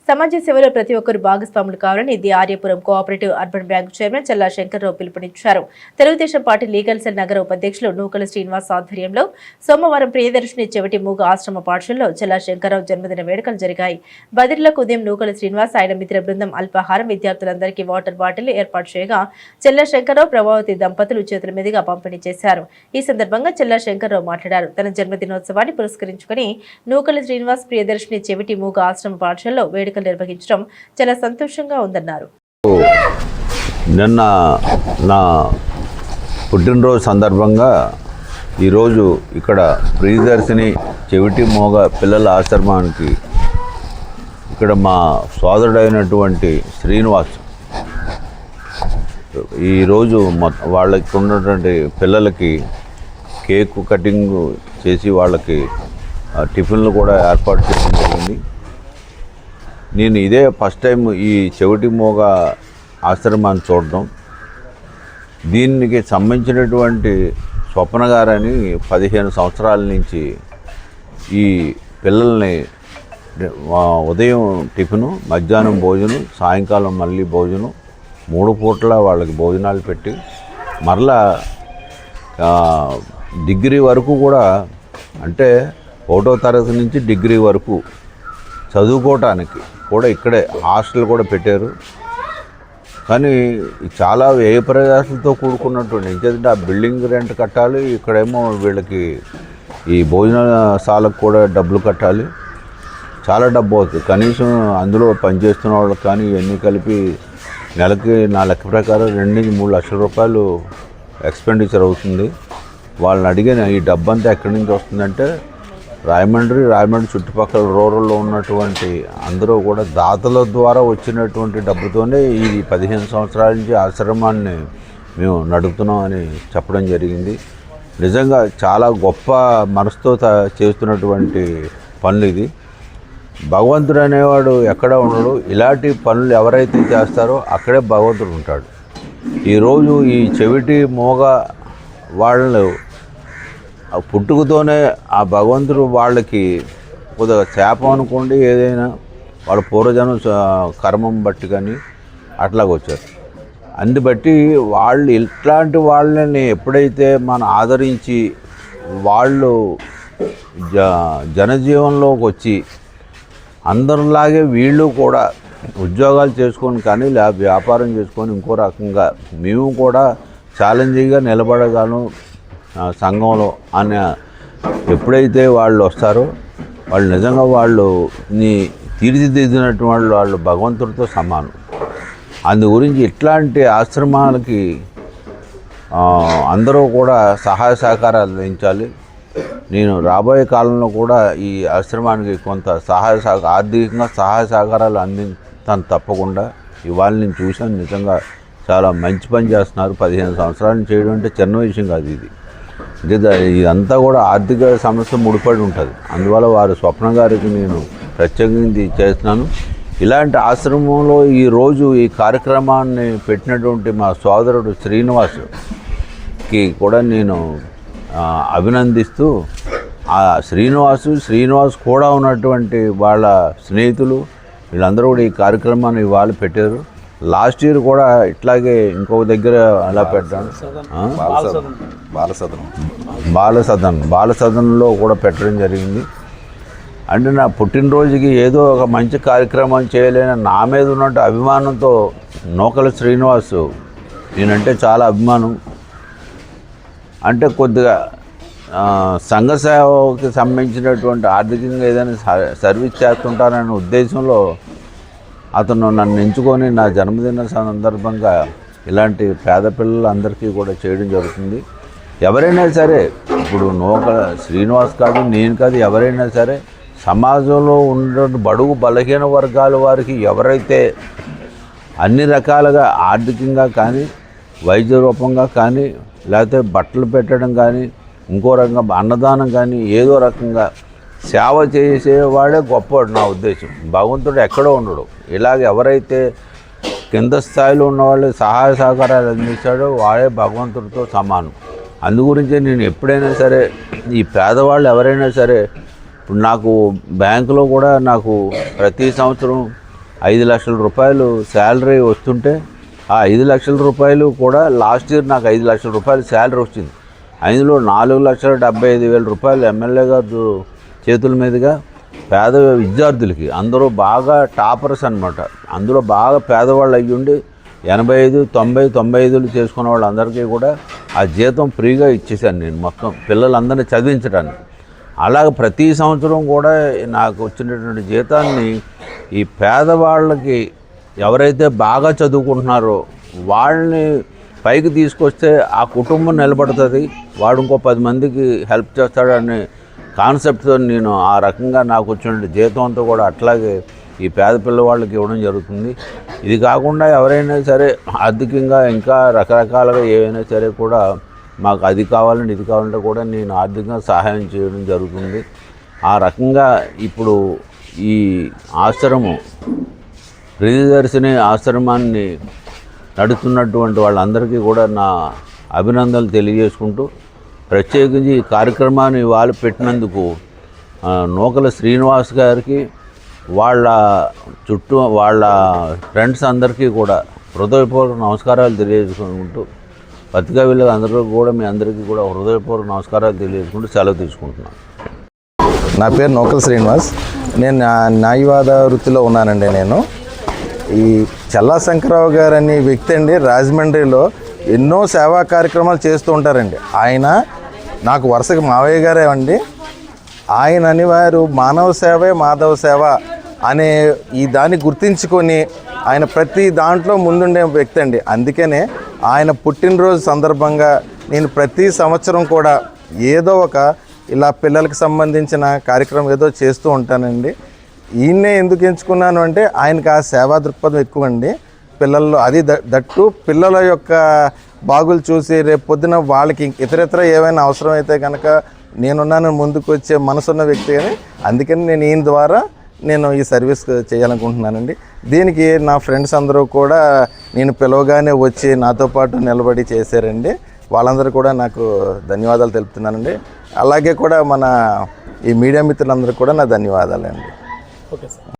సమాజ సేవలో ప్రతి ఒక్కరు భాగస్వాములు కావాలని ఇది Aryapuram cooperative urban bank chairman Challa Shankarrao పిలుపునిచ్చారు. తెలుగుదేశం పార్టీ లీగల్ సెల్ నగర ఉపాధ్యక్షులు నూకల శ్రీనివాస్ ఆధ్వర్యంలో సోమవారం ప్రియదర్శిని చెవిటి మూగ ఆశ్రమ పాఠశాలలో చల్లా శంకర్రావు జన్మదిన వేడుకలు జరిగాయి. బదిర్లకు ఉదయం నూకల శ్రీనివాస్ ఆయన మిత్ర బృందం అల్పాహారం విద్యార్థులందరికీ వాటర్ బాటిల్ ఏర్పాటు చేయగా చల్లా శంకర్రావు ప్రభావతి దంపతులు చేతుల మీదుగా పంపిణీ చేశారు. ఈ సందర్భంగా చల్లా శంకర్రావు మాట్లాడారు. తన జన్మదినోత్సవాన్ని పురస్కరించుకుని నూకల శ్రీనివాస్ ప్రియదర్శిని చెవిటి మూగ ఆశ్రమ పాఠశాలలో నిర్వహించడం చాలా సంతోషంగా ఉందన్నారు. నిన్న నా పుట్టినరోజు సందర్భంగా ఈరోజు ఇక్కడ ప్రియదర్శిని చెవిటి మోగ పిల్లల ఆశ్రమానికి ఇక్కడ మా సోదరుడైనటువంటి శ్రీనివాస్ ఈరోజు వాళ్ళకి ఉన్నటువంటి పిల్లలకి కేక్ కటింగ్ చేసి వాళ్ళకి టిఫిన్లు కూడా ఏర్పాటు చేయడం జరిగింది. నేను ఇదే ఫస్ట్ టైం ఈ చెవిటి మోగ ఆశ్రమాన్ని చూడడం. దీనికి సంబంధించినటువంటి స్వప్న గారని 15 సంవత్సరాల నుంచి ఈ పిల్లల్ని ఉదయం టిఫిను, మధ్యాహ్నం భోజనం, సాయంకాలం మళ్ళీ భోజనం 3 పూట్ల వాళ్ళకి భోజనాలు పెట్టి మరలా డిగ్రీ వరకు కూడా, అంటే 1వ తరగతి నుంచి డిగ్రీ వరకు చదువుకోవటానికి కూడా ఇక్కడే హాస్టల్ కూడా పెట్టారు. కానీ చాలా వ్యయ ప్రయాసాలతో కూడుకున్నటువంటి, ఎందుకంటే ఆ బిల్డింగ్ రెంట్ కట్టాలి, ఇక్కడేమో వీళ్ళకి ఈ భోజనశాలకు కూడా డబ్బులు కట్టాలి, చాలా డబ్బు అవుతుంది. కనీసం అందులో పనిచేస్తున్న వాళ్ళకి కానీ ఇవన్నీ కలిపి నెలకి నా లెక్క ప్రకారం 2-3 లక్షల రూపాయలు ఎక్స్పెండిచర్ అవుతుంది. వాళ్ళని అడిగిన ఈ డబ్బంతా ఎక్కడి నుంచి వస్తుందంటే రాజమండ్రి చుట్టుపక్కల రూరల్లో ఉన్నటువంటి అందరూ కూడా దాతల ద్వారా వచ్చినటువంటి డబ్బుతోనే ఈ 15 సంవత్సరాల నుంచి ఆశ్రమాన్ని మేము నడుపుతున్నామని చెప్పడం జరిగింది. నిజంగా చాలా గొప్ప మనసుతో చేస్తున్నటువంటి పనులు ఇది. భగవంతుడు అనేవాడు ఎక్కడ ఉండడు. ఇలాంటి పనులు ఎవరైతే చేస్తారో అక్కడే భగవంతుడు ఉంటాడు. ఈరోజు ఈ చెవిటి మోగ వాళ్ళు పుట్టుకతోనే ఆ భగవంతుడు వాళ్ళకి కొద్దిగా శాపం అనుకోండి, ఏదైనా వాళ్ళ పూర్వజన్మ కర్మం బట్టి కానీ అట్లాగొచ్చారు. అందుబట్టి వాళ్ళు ఇట్లాంటి వాళ్ళని ఎప్పుడైతే మనం ఆదరించి వాళ్ళు జనజీవనంలోకి వచ్చి అందరిలాగే వీళ్ళు కూడా ఉద్యోగాలు చేసుకొని కానీ వ్యాపారం చేసుకొని ఇంకో రకంగా మేము కూడా ఛాలెంజింగ్గా నిలబడగలను సంఘంలో అని ఎప్పుడైతే వాళ్ళు వస్తారో వాళ్ళు నిజంగా వాళ్ళు తీర్చిదిద్దినట్టు వాళ్ళు భగవంతుడితో సమానం. అందు గురించి ఇట్లాంటి ఆశ్రమాలకి అందరూ కూడా సహాయ సహకారాలు అందించాలి. నేను రాబోయే కాలంలో కూడా ఈ ఆశ్రమానికి కొంత ఆర్థికంగా సహాయ సహకారాలు అందిస్తాను తప్పకుండా. ఇవాళ నేను చూశాను, నిజంగా చాలా మంచి పని చేస్తున్నారు. 15 సంవత్సరాలు చేయడం అంటే చిన్న విషయం కాదు. ఇదంతా కూడా ఆర్థిక సమస్య ముడిపడి ఉంటుంది. అందువల్ల వారు స్వప్న గారికి నేను ప్రత్యేకంగా చేస్తున్నాను. ఇలాంటి ఆశ్రమంలో ఈరోజు ఈ కార్యక్రమాన్ని పెట్టినటువంటి మా సోదరుడు శ్రీనివాస్కి కూడా నేను అభినందిస్తూ, ఆ శ్రీనివాస్ కూడా ఉన్నటువంటి వాళ్ళ స్నేహితులు వీళ్ళందరూ కూడా ఈ కార్యక్రమాన్ని ఇవాళ పెట్టారు. లాస్ట్ ఇయర్ కూడా ఇట్లాగే ఇంకొక దగ్గర అలా పెట్టాను. బాలసదనంలో కూడా పెట్టడం జరిగింది. అంటే నా పుట్టినరోజుకి ఏదో ఒక మంచి కార్యక్రమం చేయలేని నా మీద ఉన్నట్టు అభిమానంతో నూకల శ్రీనివాస్ నేనంటే చాలా అభిమానం. అంటే కొద్దిగా సంఘ సేవకి సంబంధించినటువంటి ఆర్థికంగా ఏదైనా సర్వీస్ చేస్తుంటాననే ఉద్దేశంలో అతను నన్ను ఎంచుకొని నా జన్మదిన సందర్భంగా ఇలాంటి పేద పిల్లలందరికీ కూడా చేయడం జరుగుతుంది. ఎవరైనా సరే, ఇప్పుడు నూకల శ్రీనివాస్ కాదు, నేను కాదు, ఎవరైనా సరే సమాజంలో ఉన్న బడుగు బలహీన వర్గాల వారికి ఎవరైతే అన్ని రకాలుగా ఆర్థికంగా కానీ, వైద్య రూపంగా కానీ, లేకపోతే బట్టలు పెట్టడం కానీ, ఇంకో రకంగా అన్నదానం కానీ, ఏదో రకంగా సేవ చేసేవాడే గొప్పవాడు నా ఉద్దేశం. భగవంతుడు ఎక్కడో ఉండడు. ఇలాగ ఎవరైతే కింద స్థాయిలో ఉన్నవాళ్ళు సహాయ సహకారాలు అందిస్తాడో వాడే భగవంతుడితో సమానం. అందుగురించే నేను ఎప్పుడైనా సరే ఈ పేదవాళ్ళు ఎవరైనా సరే, ఇప్పుడు నాకు బ్యాంకులో కూడా నాకు ప్రతి సంవత్సరం 5 లక్షల రూపాయలు శాలరీ వస్తుంటే ఆ 5 లక్షల రూపాయలు కూడా లాస్ట్ ఇయర్ నాకు 5 లక్షల రూపాయలు శాలరీ వచ్చింది. అందులో 4,75,000 రూపాయలు ఎమ్మెల్యే గారు చేతుల మీదుగా పేద విద్యార్థులకి, అందరూ బాగా టాపర్స్ అనమాట, అందులో బాగా పేదవాళ్ళు అయ్యుండి 85, 90, 95 చేసుకున్న వాళ్ళందరికీ కూడా ఆ జీతం ఫ్రీగా ఇచ్చేసాను నేను మొత్తం పిల్లలందరినీ చదివించడానికి. అలాగ ప్రతి సంవత్సరం కూడా నాకు వచ్చినటువంటి జీతాన్ని ఈ పేదవాళ్ళకి ఎవరైతే బాగా చదువుకుంటున్నారో వాళ్ళని పైకి తీసుకొస్తే ఆ కుటుంబం నిలబడుతుంది, వాడు ఇంకో 10 మందికి హెల్ప్ చేస్తాడనే కాన్సెప్ట్తో నేను ఆ రకంగా నాకు వచ్చిన జీతంతో కూడా అట్లాగే ఈ పేద పిల్లవాళ్ళకి ఇవ్వడం జరుగుతుంది. ఇది కాకుండా ఎవరైనా సరే ఆర్థికంగా ఇంకా రకరకాలుగా ఏవైనా సరే కూడా మాకు అది కావాలంటే ఇది కావాలంటే కూడా నేను ఆర్థికంగా సహాయం చేయడం జరుగుతుంది. ఆ రకంగా ఇప్పుడు ఈ ఆశ్రమం ప్రియదర్శిని ఆశ్రమాన్ని నడుస్తున్నటువంటి వాళ్ళందరికీ కూడా నా అభినందనలు తెలియజేసుకుంటూ, ప్రత్యేకించి ఈ కార్యక్రమాన్ని వాళ్ళు పెట్టినందుకు నూకల శ్రీనివాస్ గారికి వాళ్ళ చుట్టూ వాళ్ళ ఫ్రెండ్స్ అందరికీ కూడా హృదయపూర్వక నమస్కారాలు తెలియజేసుకుంటూ, పత్రికా అందరికీ కూడా మీ అందరికీ కూడా హృదయపూర్వక నమస్కారాలు తెలియజేసుకుంటూ సెలవు తీసుకుంటున్నాను. నా పేరు నూకల శ్రీనివాస్. నేను న్యాయవాద వృత్తిలో ఉన్నానండి. నేను ఈ చల్లా శంకరరావు గారు అనే వ్యక్తి అండి రాజమండ్రిలో ఎన్నో సేవా కార్యక్రమాలు చేస్తూ ఉంటారండి. ఆయన నాకు వరుసగా మావయ్య గారే అండి. ఆయన అనేవారు మానవ సేవే మాధవ సేవ అనే ఈ దాన్ని గుర్తించుకొని ఆయన ప్రతి దాంట్లో ముందుండే వ్యక్తి అండి. అందుకనే ఆయన పుట్టినరోజు సందర్భంగా నేను ప్రతి సంవత్సరం కూడా ఏదో ఒక ఇలా పిల్లలకు సంబంధించిన కార్యక్రమం ఏదో చేస్తూ ఉంటానండి. ఈయన్నే ఎందుకు ఎంచుకున్నాను అంటే ఆయనకి ఆ సేవా దృక్పథం ఎక్కువ అండి. పిల్లల్లో అది దట్టు పిల్లల యొక్క బాగులు చూసి రేపు పొద్దున వాళ్ళకి ఇతరితర ఏమైనా అవసరం అయితే కనుక నేనున్నాను ముందుకు వచ్చే మనసున్న వ్యక్తి అని. అందుకని నేను ఈయన ద్వారా నేను ఈ సర్వీస్ చేయాలనుకుంటున్నానండి. దీనికి నా ఫ్రెండ్స్ అందరూ కూడా నేను పిలవగానే వచ్చి నాతో పాటు నిలబడి చేశారండి. వాళ్ళందరూ కూడా నాకు ధన్యవాదాలు తెలుపుతున్నానండి. అలాగే కూడా మన ఈ మీడియా మిత్రులందరూ కూడా నా ధన్యవాదాలండి. Okay sir.